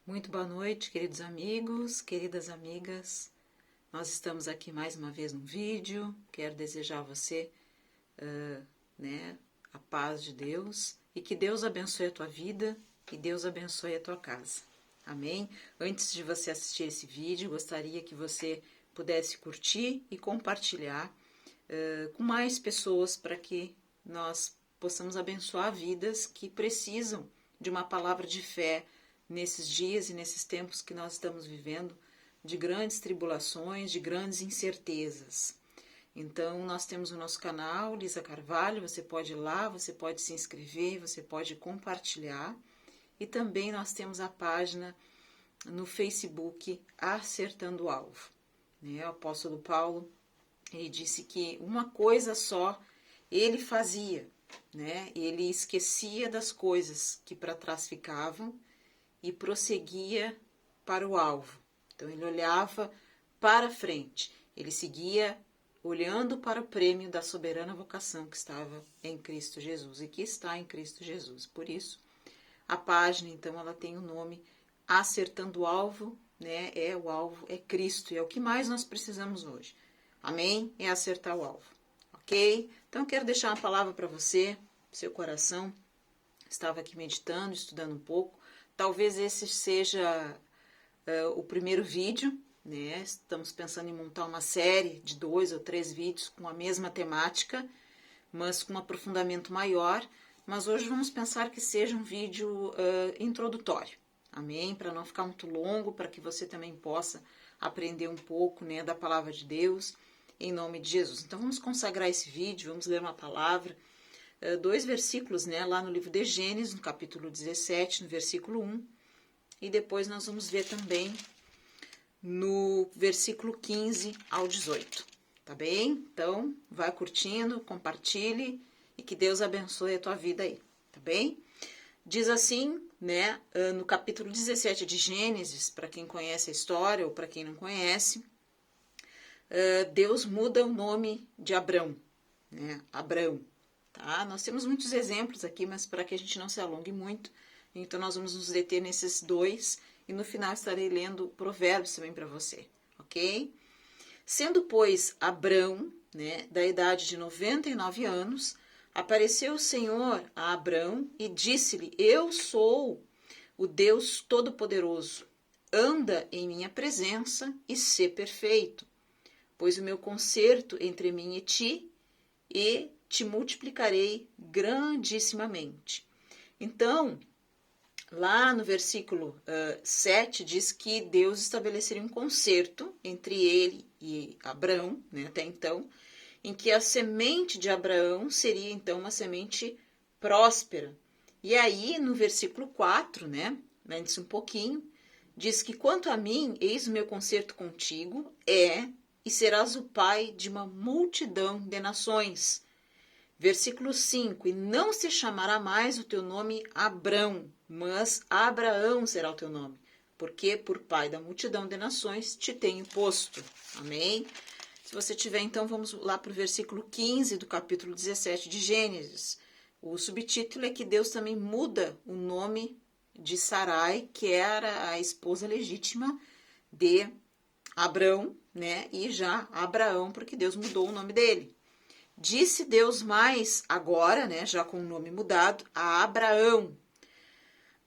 Muito boa noite, queridos amigos, queridas amigas. Nós estamos aqui mais uma vez no vídeo. Quero desejar a você a paz de Deus e que Deus abençoe a tua vida e Deus abençoe a tua casa. Amém? Antes de você assistir esse vídeo, gostaria que você pudesse curtir e compartilhar com mais pessoas para que nós possamos abençoar vidas que precisam de uma palavra de fé nesses dias e nesses tempos que nós estamos vivendo, de grandes tribulações, de grandes incertezas. Então, nós temos o nosso canal, Lisa Carvalho, você pode ir lá, você pode se inscrever, você pode compartilhar. E também nós temos a página no Facebook, Acertando o Alvo. O apóstolo Paulo, ele disse que uma coisa só ele fazia, ele esquecia das coisas que para trás ficavam e prosseguia para o alvo. Então ele olhava para frente, ele seguia olhando para o prêmio da soberana vocação que estava em Cristo Jesus e que está em Cristo Jesus. Por isso, a página, então, ela tem o nome Acertando o Alvo, o alvo é Cristo, e é o que mais nós precisamos hoje. Amém? É acertar o alvo, ok? Então, eu quero deixar uma palavra para você, seu coração. Estava aqui meditando, estudando um pouco. Talvez esse seja o primeiro vídeo, Estamos pensando em montar uma série de 2 ou 3 vídeos com a mesma temática, mas com um aprofundamento maior. Mas hoje vamos pensar que seja um vídeo introdutório, amém? Para não ficar muito longo, para que você também possa aprender um pouco da palavra de Deus, em nome de Jesus. Então vamos consagrar esse vídeo, vamos ler uma palavra, 2 versículos, lá no livro de Gênesis, no capítulo 17, no versículo 1, e depois nós vamos ver também no versículo 15 ao 18, tá bem? Então, vai curtindo, compartilhe e que Deus abençoe a tua vida aí, tá bem? Diz assim, no capítulo 17 de Gênesis, para quem conhece a história ou para quem não conhece, Deus muda o nome de Abrão, Abrão, tá? Nós temos muitos exemplos aqui, mas para que a gente não se alongue muito, então nós vamos nos deter nesses 2 e no final estarei lendo Provérbios também para você, ok? Sendo, pois, Abrão, da idade de 99 anos, apareceu o Senhor a Abrão e disse-lhe: Eu sou o Deus Todo-Poderoso, anda em minha presença e sê perfeito, pois o meu concerto entre mim e te multiplicarei grandissimamente. Então, lá no versículo 7 diz que Deus estabeleceria um concerto entre ele e Abraão, até então, em que a semente de Abraão seria então uma semente próspera. E aí no versículo 4, antes um pouquinho, diz que quanto a mim, eis o meu concerto contigo, e serás o pai de uma multidão de nações. Versículo 5, e não se chamará mais o teu nome Abrão, mas Abraão será o teu nome, porque por pai da multidão de nações te tenho posto. Amém? Se você tiver, então, vamos lá para o versículo 15 do capítulo 17 de Gênesis. O subtítulo é que Deus também muda o nome de Sarai, que era a esposa legítima de Abrão, e já Abraão, porque Deus mudou o nome dele. Disse Deus mais agora, já com o nome mudado, a Abraão: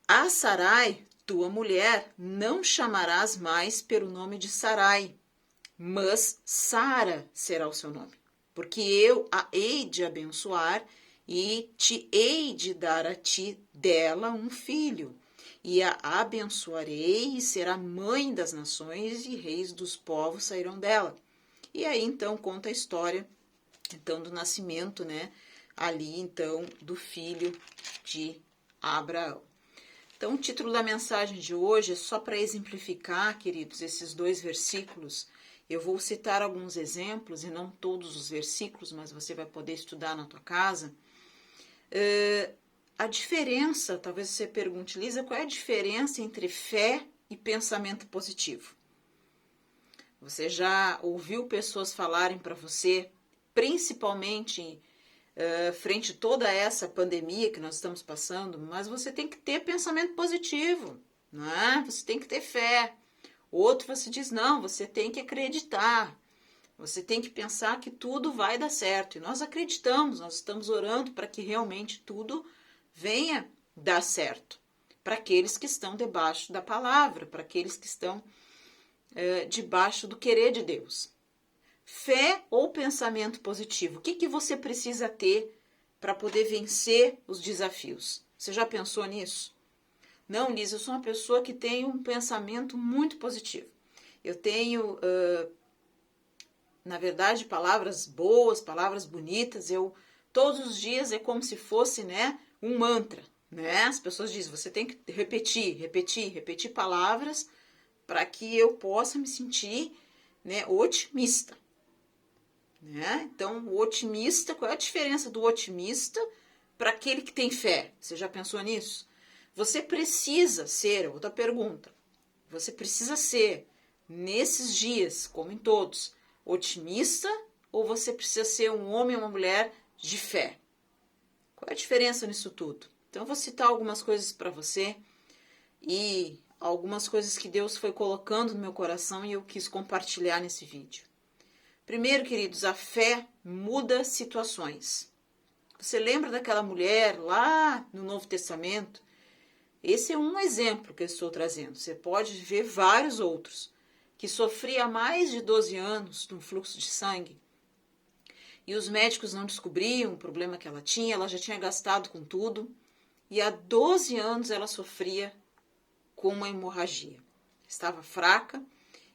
a Sarai, tua mulher, não chamarás mais pelo nome de Sarai, mas Sara será o seu nome, porque eu a hei de abençoar e te hei de dar a ti dela um filho, e a abençoarei e será mãe das nações e reis dos povos sairão dela. E aí então conta a história então do nascimento, ali então do filho de Abraão. Então o título da mensagem de hoje é só para exemplificar, queridos, esses 2 versículos. Eu vou citar alguns exemplos e não todos os versículos, mas você vai poder estudar na tua casa. A diferença, talvez você pergunte, Lisa, qual é a diferença entre fé e pensamento positivo? Você já ouviu pessoas falarem para você, principalmente frente a toda essa pandemia que nós estamos passando, mas você tem que ter pensamento positivo. né? Você tem que ter fé. Outro você diz, não, você tem que acreditar. Você tem que pensar que tudo vai dar certo. E nós acreditamos, nós estamos orando para que realmente tudo venha dar certo. Para aqueles que estão debaixo da palavra, para aqueles que estão debaixo do querer de Deus. Fé ou pensamento positivo? O que você precisa ter para poder vencer os desafios? Você já pensou nisso? Não, Liz, eu sou uma pessoa que tem um pensamento muito positivo. Eu tenho, na verdade, palavras boas, palavras bonitas. Todos os dias é como se fosse, né, um mantra. Né? As pessoas dizem, você tem que repetir palavras para que eu possa me sentir, né, otimista. Né? Então, o otimista, qual é a diferença do otimista para aquele que tem fé? Você já pensou nisso? Você precisa ser, outra pergunta, você precisa ser, nesses dias, como em todos, otimista ou você precisa ser um homem ou uma mulher de fé? Qual é a diferença nisso tudo? Então, eu vou citar algumas coisas para você e algumas coisas que Deus foi colocando no meu coração e eu quis compartilhar nesse vídeo. Primeiro, queridos, a fé muda situações. Você lembra daquela mulher lá no Novo Testamento? Esse é um exemplo que eu estou trazendo. Você pode ver vários outros. Que sofria há mais de 12 anos de um fluxo de sangue. E os médicos não descobriam o problema que ela já tinha gastado com tudo. E há 12 anos ela sofria com uma hemorragia. Estava fraca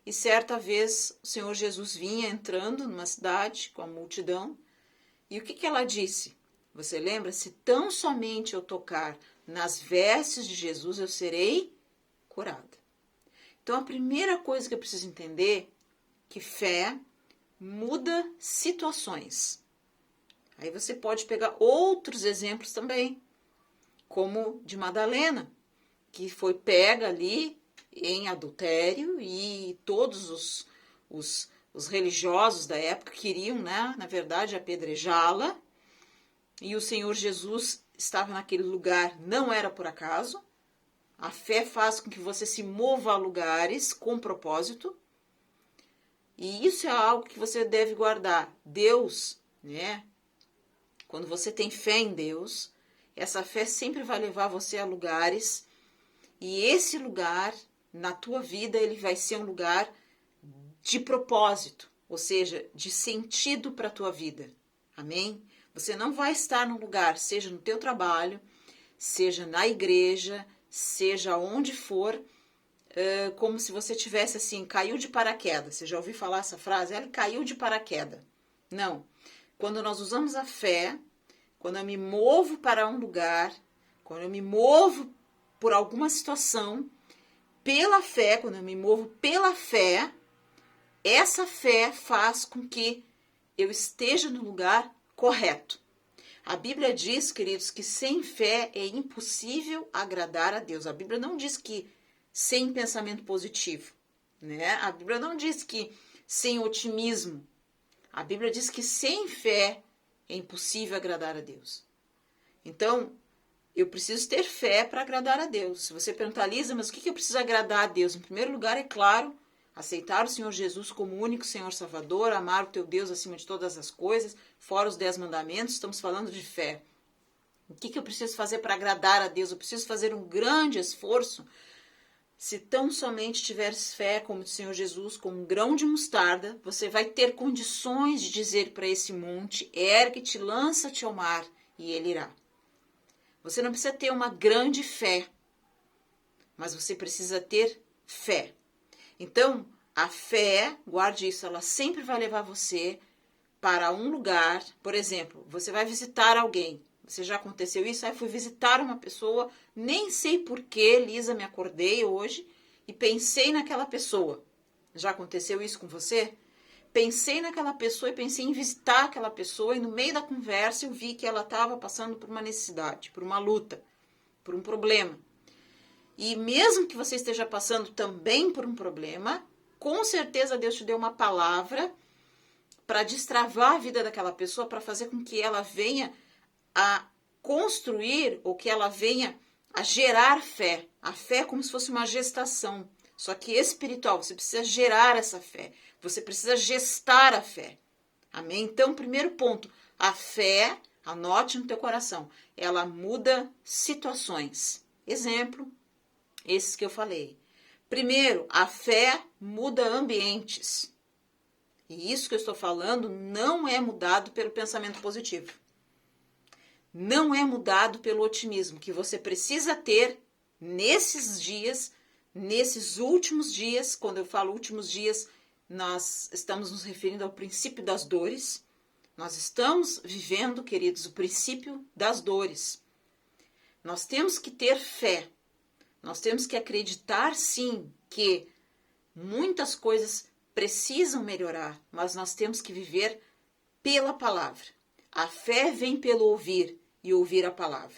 e certa vez o Senhor Jesus vinha entrando numa cidade com a multidão. E o que ela disse? Você lembra? Se tão somente eu tocar nas vestes de Jesus, eu serei curada. Então a primeira coisa que eu preciso entender é que fé muda situações. Aí você pode pegar outros exemplos também, como de Madalena, que foi pega ali em adultério e todos os religiosos da época queriam, né, na verdade, apedrejá-la. E o Senhor Jesus estava naquele lugar, não era por acaso. A fé faz com que você se mova a lugares com propósito. E isso é algo que você deve guardar. Deus, né? Quando você tem fé em Deus, essa fé sempre vai levar você a lugares. E esse lugar, na tua vida, ele vai ser um lugar de propósito. Ou seja, de sentido para a tua vida. Amém? Você não vai estar num lugar, seja no teu trabalho, seja na igreja, seja onde for, como se você tivesse assim, caiu de paraquedas. Você já ouviu falar essa frase? Ela caiu de paraquedas. Não. Quando nós usamos a fé, quando eu me movo para um lugar, quando eu me movo por alguma situação, pela fé, quando eu me movo pela fé, essa fé faz com que eu esteja no lugar correto. A Bíblia diz, queridos, que sem fé é impossível agradar a Deus. A Bíblia não diz que sem pensamento positivo, né? A Bíblia não diz que sem otimismo. A Bíblia diz que sem fé é impossível agradar a Deus. Então, eu preciso ter fé para agradar a Deus. Se você perguntar, Lisa, mas o que eu preciso agradar a Deus? Em primeiro lugar, é claro, aceitar o Senhor Jesus como único Senhor Salvador, amar o teu Deus acima de todas as coisas, fora os 10 mandamentos, estamos falando de fé. O que eu preciso fazer para agradar a Deus? Eu preciso fazer um grande esforço. Se tão somente tiveres fé como o Senhor Jesus, como um grão de mostarda, você vai ter condições de dizer para esse monte, ergue-te, lança-te ao mar, e ele irá. Você não precisa ter uma grande fé, mas você precisa ter fé. Então, a fé, guarde isso, ela sempre vai levar você para um lugar. Por exemplo, você vai visitar alguém. Você já aconteceu isso? Aí fui visitar uma pessoa, nem sei porquê, Lisa, me acordei hoje e pensei naquela pessoa. Já aconteceu isso com você? Pensei naquela pessoa e pensei em visitar aquela pessoa e no meio da conversa eu vi que ela estava passando por uma necessidade, por uma luta, por um problema. E mesmo que você esteja passando também por um problema, com certeza Deus te deu uma palavra para destravar a vida daquela pessoa, para fazer com que ela venha a construir, ou que ela venha a gerar fé. A fé é como se fosse uma gestação, só que espiritual. Você precisa gerar essa fé. Você precisa gestar a fé. Amém? Então, primeiro ponto, a fé, anote no teu coração, ela muda situações. Exemplo, esses que eu falei. Primeiro, a fé muda ambientes. E isso que eu estou falando não é mudado pelo pensamento positivo. Não é mudado pelo otimismo que você precisa ter nesses dias, nesses últimos dias. Quando eu falo últimos dias, nós estamos nos referindo ao princípio das dores. Nós estamos vivendo, queridos, o princípio das dores. Nós temos que ter fé. Nós temos que acreditar, sim, que muitas coisas precisam melhorar, mas nós temos que viver pela palavra. A fé vem pelo ouvir e ouvir a palavra.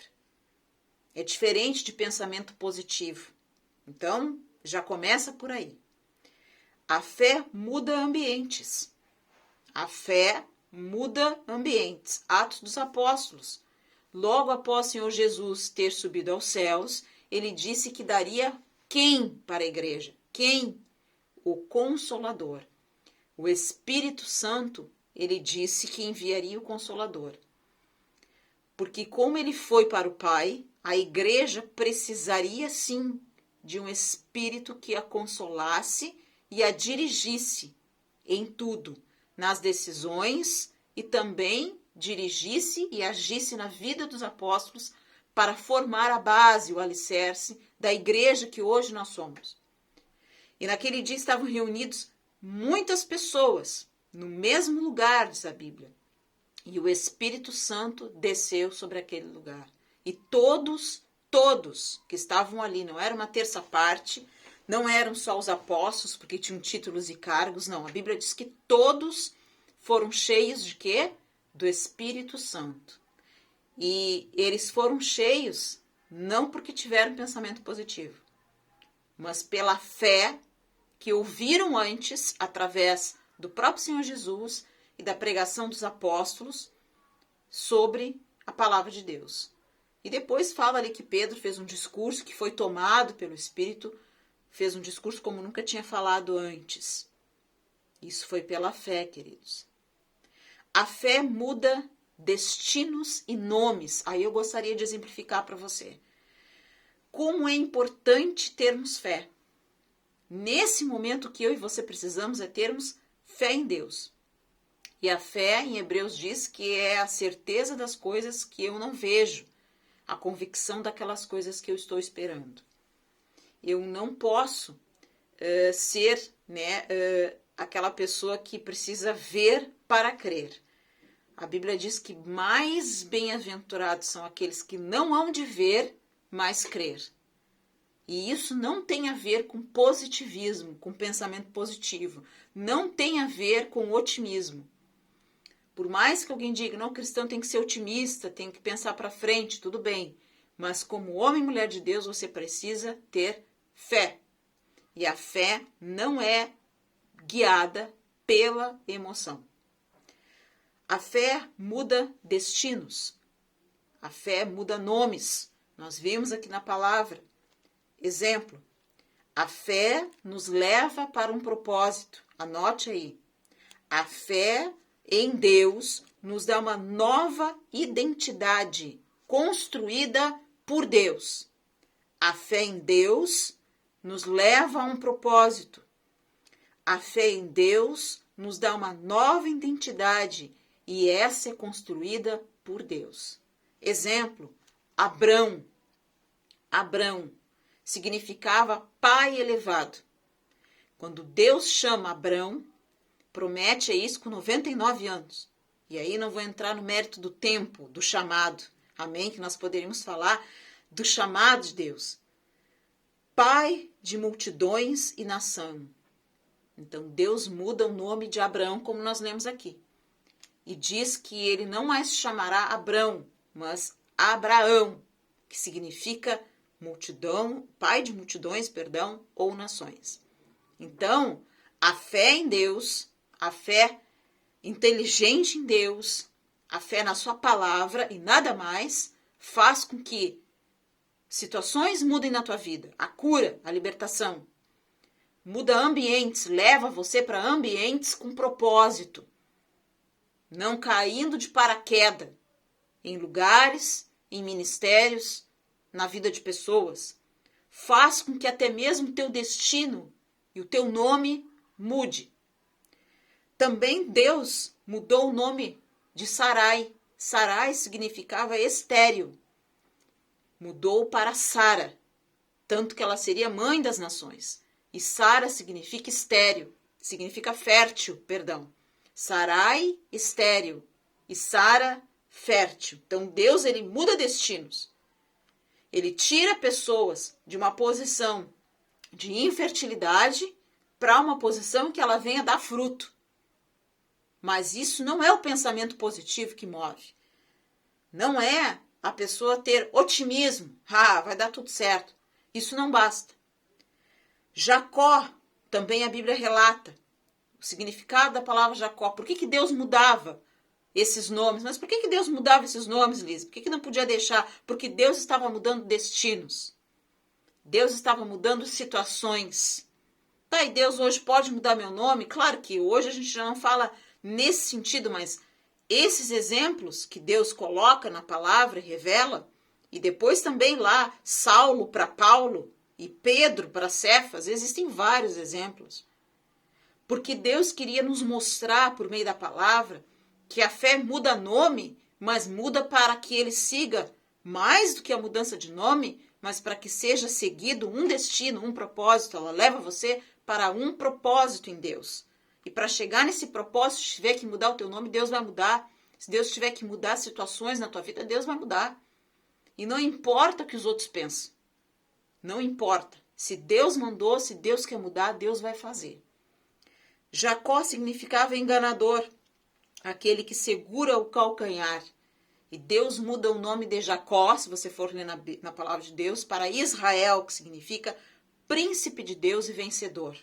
É diferente de pensamento positivo. Então, já começa por aí. A fé muda ambientes. A fé muda ambientes. Atos dos Apóstolos. Logo após o Senhor Jesus ter subido aos céus, ele disse que daria quem para a igreja? Quem? O Consolador. O Espírito Santo, ele disse que enviaria o Consolador. Porque como ele foi para o Pai, a igreja precisaria sim de um Espírito que a consolasse e a dirigisse em tudo, nas decisões e também dirigisse e agisse na vida dos apóstolos para formar a base, o alicerce da igreja que hoje nós somos. E naquele dia estavam reunidos muitas pessoas no mesmo lugar, diz a Bíblia. E o Espírito Santo desceu sobre aquele lugar. E todos que estavam ali, não era uma terça parte, não eram só os apóstolos, porque tinham títulos e cargos, não. A Bíblia diz que todos foram cheios de quê? Do Espírito Santo. E eles foram cheios não porque tiveram pensamento positivo, mas pela fé que ouviram antes, através do próprio Senhor Jesus e da pregação dos apóstolos, sobre a palavra de Deus. E depois fala ali que Pedro fez um discurso que foi tomado pelo Espírito, fez um discurso como nunca tinha falado antes. Isso foi pela fé, queridos. A fé muda destinos e nomes. Aí eu gostaria de exemplificar para você. Como é importante termos fé. Nesse momento, o que eu e você precisamos é termos fé em Deus. E a fé, em Hebreus, diz que é a certeza das coisas que eu não vejo, a convicção daquelas coisas que eu estou esperando. Eu não posso ser aquela pessoa que precisa ver para crer. A Bíblia diz que mais bem-aventurados são aqueles que não hão de ver, mas crer. E isso não tem a ver com positivismo, com pensamento positivo. Não tem a ver com otimismo. Por mais que alguém diga, não, o cristão tem que ser otimista, tem que pensar para frente, tudo bem. Mas como homem e mulher de Deus, você precisa ter fé. E a fé não é guiada pela emoção. A fé muda destinos. A fé muda nomes. Nós vimos aqui na palavra. Exemplo, a fé nos leva para um propósito. Anote aí. A fé em Deus nos dá uma nova identidade construída por Deus. A fé em Deus nos leva a um propósito. A fé em Deus nos dá uma nova identidade e essa é construída por Deus. Exemplo, Abrão. Abrão significava pai elevado. Quando Deus chama Abrão, promete isso com 99 anos. E aí não vou entrar no mérito do tempo, do chamado. Amém? Que nós poderíamos falar do chamado de Deus. Pai de multidões e nação. Então Deus muda o nome de Abrão, como nós lemos aqui. E diz que ele não mais se chamará Abrão, mas Abraão, que significa multidão, pai de multidões, ou nações. Então, a fé em Deus, a fé inteligente em Deus, a fé na sua palavra e nada mais, faz com que situações mudem na tua vida. A cura, a libertação. Muda ambientes, leva você para ambientes com propósito. Não caindo de paraquedas em lugares, em ministérios, na vida de pessoas. Faz com que até mesmo o teu destino e o teu nome mude. Também Deus mudou o nome de Sarai. Sarai significava estéril. Mudou para Sara, tanto que ela seria mãe das nações. E Sara significa estéril, significa fértil, perdão. Sarai, estéril, e Sara, fértil. Então Deus, ele muda destinos. Ele tira pessoas de uma posição de infertilidade para uma posição que ela venha dar fruto. Mas isso não é o pensamento positivo que move. Não é a pessoa ter otimismo. Vai dar tudo certo. Isso não basta. Jacó, também a Bíblia relata o significado da palavra Jacó. Por que Deus mudava esses nomes? Mas por que Deus mudava esses nomes, Liz? Por que não podia deixar? Porque Deus estava mudando destinos. Deus estava mudando situações. Tá, e Deus hoje pode mudar meu nome? Claro que hoje a gente já não fala nesse sentido, mas esses exemplos que Deus coloca na palavra e revela, e depois também lá, Saulo para Paulo e Pedro para Cefas, existem vários exemplos. Porque Deus queria nos mostrar, por meio da palavra, que a fé muda nome, mas muda para que ele siga mais do que a mudança de nome, mas para que seja seguido um destino, um propósito. Ela leva você para um propósito em Deus. E para chegar nesse propósito, se tiver que mudar o teu nome, Deus vai mudar. Se Deus tiver que mudar situações na tua vida, Deus vai mudar. E não importa o que os outros pensam. Não importa. Se Deus mandou, se Deus quer mudar, Deus vai fazer. Jacó significava enganador, aquele que segura o calcanhar. E Deus muda o nome de Jacó, se você for ler na palavra de Deus, para Israel, que significa príncipe de Deus e vencedor.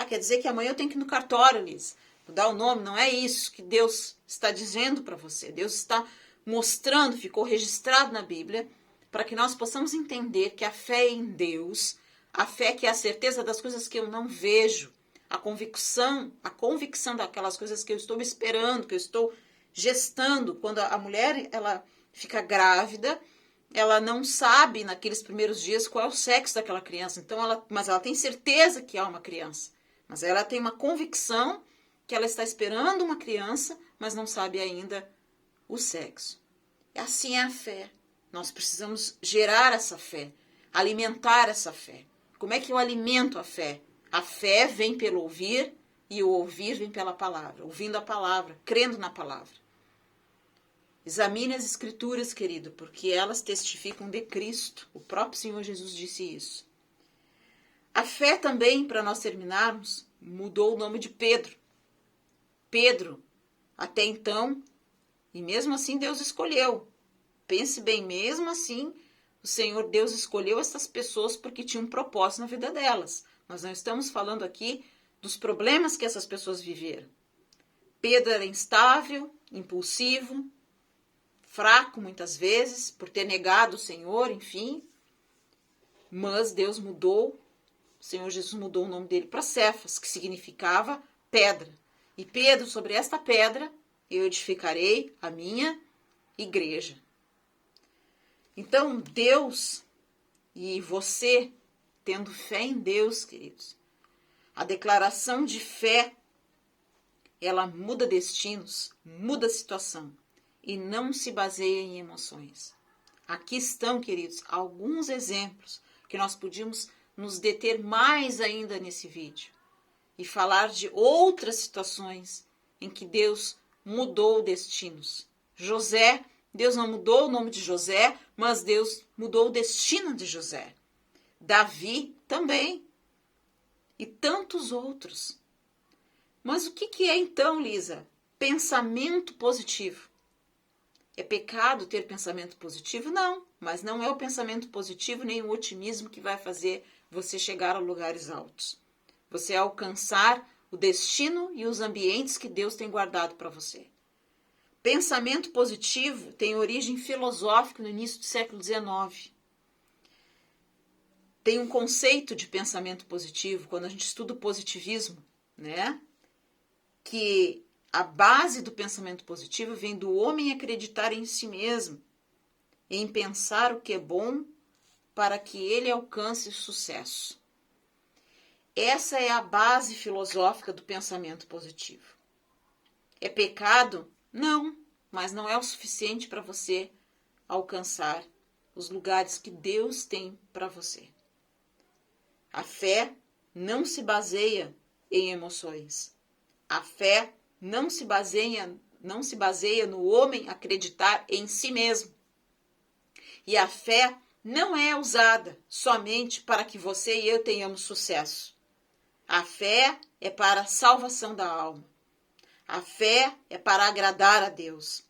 Quer dizer que amanhã eu tenho que ir no cartório, Liz, mudar o nome? Não é isso que Deus está dizendo para você. Deus está mostrando, ficou registrado na Bíblia, para que nós possamos entender que a fé em Deus, a fé que é a certeza das coisas que eu não vejo, a convicção daquelas coisas que eu estou esperando, que eu estou gestando. Quando a mulher ela fica grávida, ela não sabe naqueles primeiros dias qual é o sexo daquela criança. Então mas ela tem certeza que há uma criança. Mas ela tem uma convicção que ela está esperando uma criança, mas não sabe ainda o sexo. E assim é a fé. Nós precisamos gerar essa fé, alimentar essa fé. Como é que eu alimento a fé? A fé vem pelo ouvir e o ouvir vem pela palavra. Ouvindo a palavra, crendo na palavra. Examine as escrituras, querido, porque elas testificam de Cristo. O próprio Senhor Jesus disse isso. A fé também, para nós terminarmos, mudou o nome de Pedro. Pedro, até então, e mesmo assim Deus escolheu. Pense bem, mesmo assim, o Senhor Deus escolheu essas pessoas porque tinha um propósito na vida delas. Nós não estamos falando aqui dos problemas que essas pessoas viveram. Pedro era instável, impulsivo, fraco muitas vezes, por ter negado o Senhor, enfim. Mas Deus mudou, o Senhor Jesus mudou o nome dele para Cefas, que significava pedra. E Pedro, sobre esta pedra, eu edificarei a minha igreja. Então, Deus e você, tendo fé em Deus, queridos, a declaração de fé, ela muda destinos, muda situação e não se baseia em emoções. Aqui estão, queridos, alguns exemplos que nós podíamos nos deter mais ainda nesse vídeo e falar de outras situações em que Deus mudou destinos. José, Deus não mudou o nome de José, mas Deus mudou o destino de José. Davi também. E tantos outros. Mas o que é então, Lisa? Pensamento positivo. É pecado ter pensamento positivo? Não, mas não é o pensamento positivo nem o otimismo que vai fazer você chegar a lugares altos. Você alcançar o destino e os ambientes que Deus tem guardado para você. Pensamento positivo tem origem filosófica no início do século XIX. Tem um conceito de pensamento positivo, quando a gente estuda o positivismo, né? Que a base do pensamento positivo vem do homem acreditar em si mesmo, em pensar o que é bom para que ele alcance sucesso. Essa é a base filosófica do pensamento positivo. É pecado? Não, mas não é o suficiente para você alcançar os lugares que Deus tem para você. A fé não se baseia em emoções. A fé não se baseia no homem acreditar em si mesmo. E a fé não é usada somente para que você e eu tenhamos sucesso. A fé é para a salvação da alma. A fé é para agradar a Deus.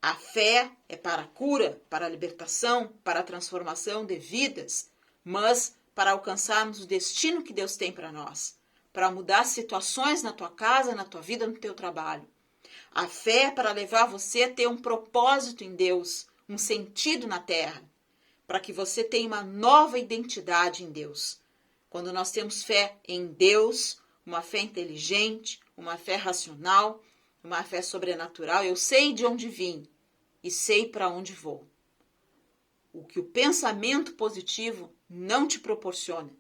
A fé é para a cura, para a libertação, para a transformação de vidas, mas para alcançarmos o destino que Deus tem para nós, para mudar situações na tua casa, na tua vida, no teu trabalho. A fé é para levar você a ter um propósito em Deus, um sentido na terra, para que você tenha uma nova identidade em Deus. Quando nós temos fé em Deus, uma fé inteligente, uma fé racional, uma fé sobrenatural, eu sei de onde vim e sei para onde vou. O que o pensamento positivo não te proporciona.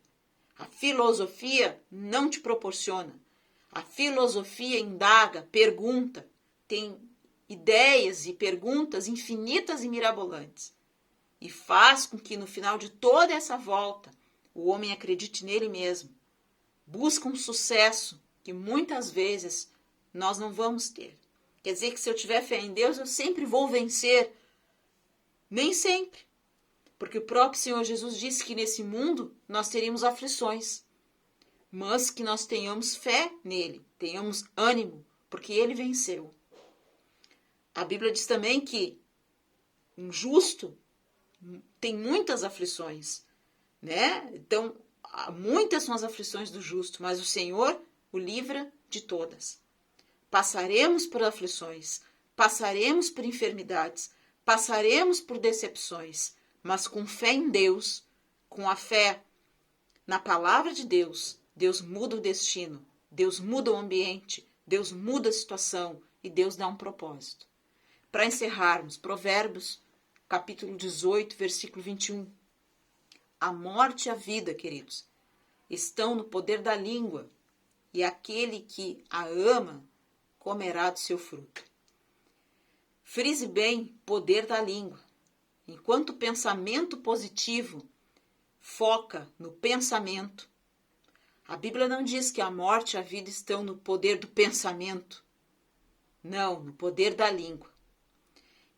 A filosofia não te proporciona. A filosofia indaga, pergunta, tem ideias e perguntas infinitas e mirabolantes. E faz com que no final de toda essa volta o homem acredite nele mesmo. Busca um sucesso que muitas vezes nós não vamos ter. Quer dizer que se eu tiver fé em Deus, eu sempre vou vencer. Nem sempre. Porque o próprio Senhor Jesus disse que nesse mundo nós teríamos aflições. Mas que nós tenhamos fé nele, tenhamos ânimo, porque ele venceu. A Bíblia diz também que um justo tem muitas aflições, né? Então, muitas são as aflições do justo, mas o Senhor o livra de todas. Passaremos por aflições, passaremos por enfermidades, passaremos por decepções, mas com fé em Deus, com a fé na palavra de Deus, Deus muda o destino, Deus muda o ambiente, Deus muda a situação e Deus dá um propósito. Para encerrarmos, Provérbios, capítulo 18, versículo 21. A morte e a vida, queridos, estão no poder da língua, e aquele que a ama comerá do seu fruto. Frise bem poder da língua. Enquanto o pensamento positivo foca no pensamento, a Bíblia não diz que a morte e a vida estão no poder do pensamento. Não, no poder da língua.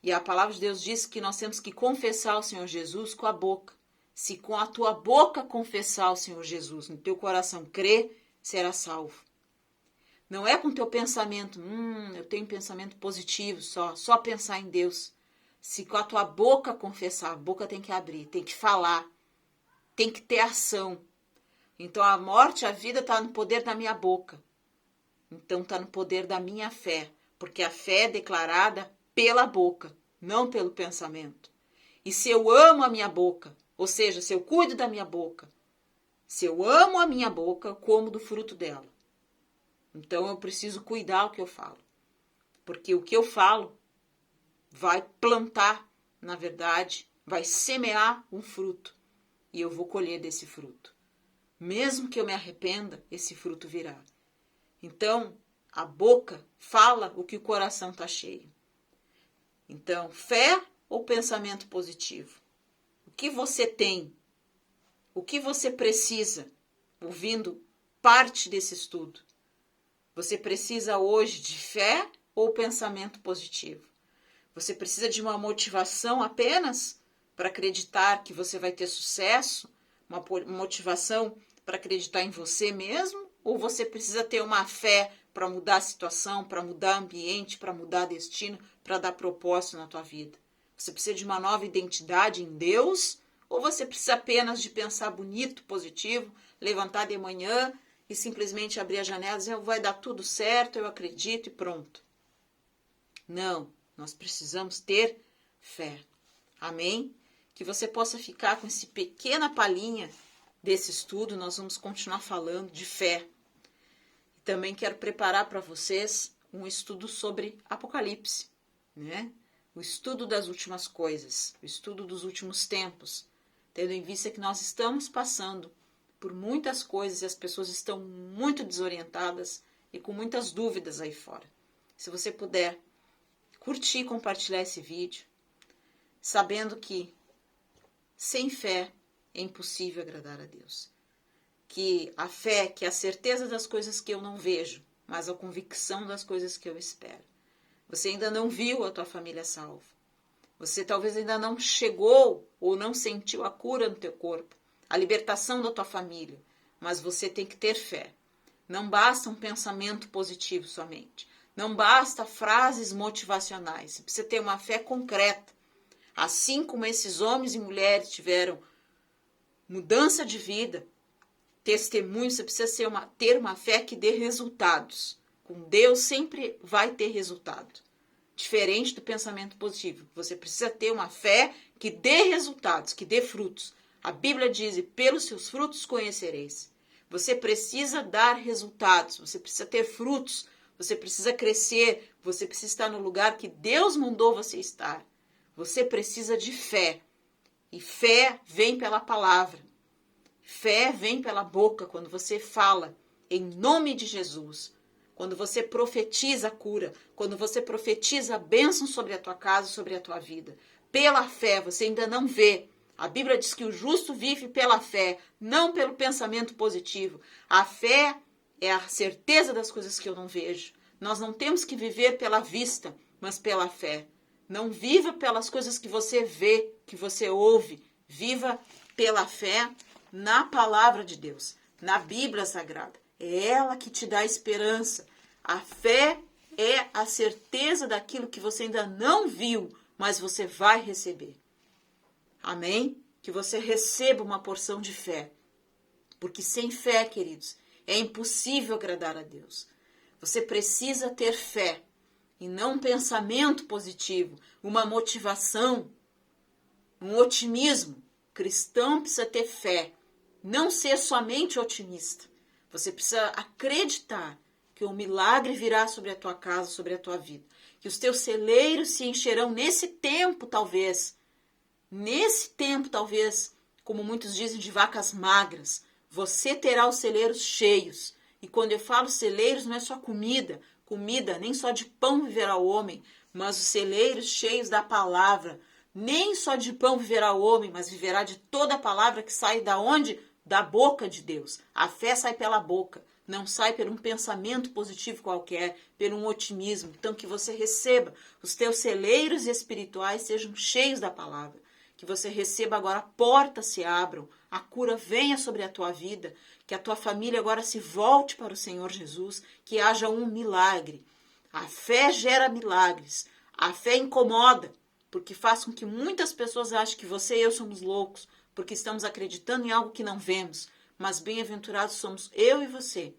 E a palavra de Deus diz que nós temos que confessar o Senhor Jesus com a boca. Se com a tua boca confessar o Senhor Jesus, no teu coração crer, será salvo. Não é com o teu pensamento, eu tenho pensamento positivo só pensar em Deus. Se com a tua boca confessar, a boca tem que abrir, tem que falar, tem que ter ação. Então a morte e a vida está no poder da minha boca. Então está no poder da minha fé, porque a fé é declarada pela boca, não pelo pensamento. E se eu amo a minha boca, ou seja, se eu cuido da minha boca, se eu amo a minha boca, eu como do fruto dela. Então eu preciso cuidar o que eu falo. Porque o que eu falo vai plantar, na verdade, vai semear um fruto. E eu vou colher desse fruto. Mesmo que eu me arrependa, esse fruto virá. Então, a boca fala o que o coração está cheio. Então, fé ou pensamento positivo? O que você tem? O que você precisa? Ouvindo parte desse estudo. Você precisa hoje de fé ou pensamento positivo? Você precisa de uma motivação apenas para acreditar que você vai ter sucesso? Uma motivação para acreditar em você mesmo? Ou você precisa ter uma fé para mudar a situação, para mudar o ambiente, para mudar destino, para dar propósito na tua vida? Você precisa de uma nova identidade em Deus? Ou você precisa apenas de pensar bonito, positivo, levantar de manhã e simplesmente abrir a janela e dizer, vai dar tudo certo, eu acredito e pronto? Não, nós precisamos ter fé. Amém? Que você possa ficar com essa pequena palhinha desse estudo, nós vamos continuar falando de fé. Também quero preparar para vocês um estudo sobre Apocalipse, né? O estudo das últimas coisas, o estudo dos últimos tempos, tendo em vista que nós estamos passando por muitas coisas e as pessoas estão muito desorientadas e com muitas dúvidas aí fora. Se você puder curtir e compartilhar esse vídeo, sabendo que sem fé é impossível agradar a Deus. Que a fé, que é a certeza das coisas que eu não vejo, mas a convicção das coisas que eu espero. Você ainda não viu a tua família salva. Você talvez ainda não chegou ou não sentiu a cura no teu corpo, a libertação da tua família, mas você tem que ter fé. Não basta um pensamento positivo somente. Não basta frases motivacionais. Você precisa ter uma fé concreta. Assim como esses homens e mulheres tiveram mudança de vida, testemunho, você precisa ter uma fé que dê resultados. Com Deus sempre vai ter resultado. Diferente do pensamento positivo. Você precisa ter uma fé que dê resultados, que dê frutos. A Bíblia diz, e pelos seus frutos conhecereis. Você precisa dar resultados, você precisa ter frutos, você precisa crescer, você precisa estar no lugar que Deus mandou você estar. Você precisa de fé. E fé vem pela palavra. Fé vem pela boca quando você fala em nome de Jesus. Quando você profetiza a cura, quando você profetiza a bênção sobre a tua casa, sobre a tua vida. Pela fé, você ainda não vê. A Bíblia diz que o justo vive pela fé, não pelo pensamento positivo. A fé é a certeza das coisas que eu não vejo. Nós não temos que viver pela vista, mas pela fé. Não viva pelas coisas que você vê, que você ouve. Viva pela fé na palavra de Deus, na Bíblia Sagrada. É ela que te dá esperança. A fé é a certeza daquilo que você ainda não viu, mas você vai receber. Amém? Que você receba uma porção de fé. Porque sem fé, queridos, é impossível agradar a Deus. Você precisa ter fé e não um pensamento positivo, uma motivação, um otimismo. O cristão precisa ter fé, não ser somente otimista. Você precisa acreditar que o milagre virá sobre a tua casa, sobre a tua vida. Que os teus celeiros se encherão nesse tempo, talvez. Nesse tempo, talvez, como muitos dizem, de vacas magras. Você terá os celeiros cheios. E quando eu falo celeiros, não é só comida. Comida, nem só de pão viverá o homem, mas os celeiros cheios da palavra. Nem só de pão viverá o homem, mas viverá de toda a palavra que sai da onde? Da boca de Deus. A fé sai pela boca, não sai por um pensamento positivo qualquer, por um otimismo. Então que você receba, os teus celeiros espirituais sejam cheios da palavra. Que você receba agora, portas se abram, a cura venha sobre a tua vida, que a tua família agora se volte para o Senhor Jesus, que haja um milagre. A fé gera milagres, a fé incomoda, porque faz com que muitas pessoas achem que você e eu somos loucos, porque estamos acreditando em algo que não vemos. Mas bem-aventurados somos eu e você,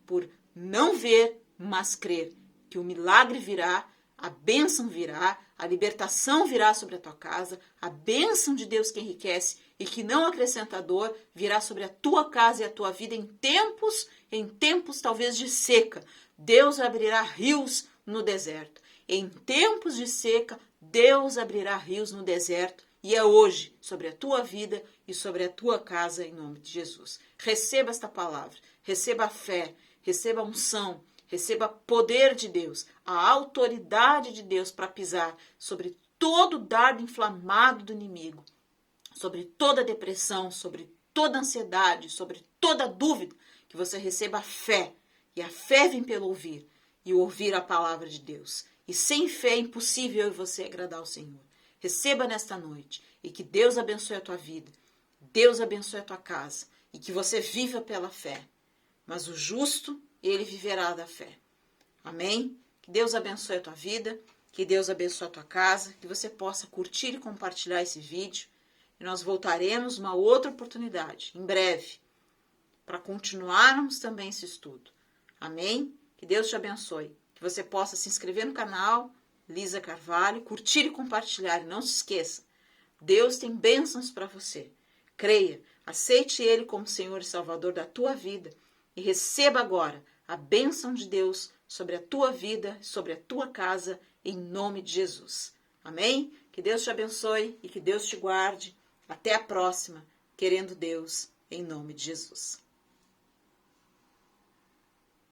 por não ver, mas crer, que o milagre virá, a bênção virá, a libertação virá sobre a tua casa, a bênção de Deus que enriquece e que não acrescenta dor, virá sobre a tua casa e a tua vida em tempos talvez de seca. Deus abrirá rios no deserto. Em tempos de seca, Deus abrirá rios no deserto. E é hoje, sobre a tua vida e sobre a tua casa, em nome de Jesus. Receba esta palavra, receba a fé, receba a unção, receba o poder de Deus, a autoridade de Deus para pisar sobre todo dardo inflamado do inimigo, sobre toda depressão, sobre toda ansiedade, sobre toda dúvida, que você receba a fé. E a fé vem pelo ouvir, e ouvir a palavra de Deus. E sem fé é impossível eu e você agradar ao Senhor. Receba nesta noite e que Deus abençoe a tua vida, Deus abençoe a tua casa e que você viva pela fé. Mas o justo, ele viverá da fé. Amém? Que Deus abençoe a tua vida, que Deus abençoe a tua casa, que você possa curtir e compartilhar esse vídeo. E nós voltaremos uma outra oportunidade, em breve, para continuarmos também esse estudo. Amém? Que Deus te abençoe. Que você possa se inscrever no canal Lisa Carvalho, curtir e compartilhar. E não se esqueça, Deus tem bênçãos para você. Creia, Aceite Ele como Senhor e Salvador da tua vida e receba agora a bênção de Deus sobre a tua vida, sobre a tua casa, em nome de Jesus. Amém? Que Deus te abençoe e que Deus te guarde. Até a próxima, querendo Deus, em nome de Jesus.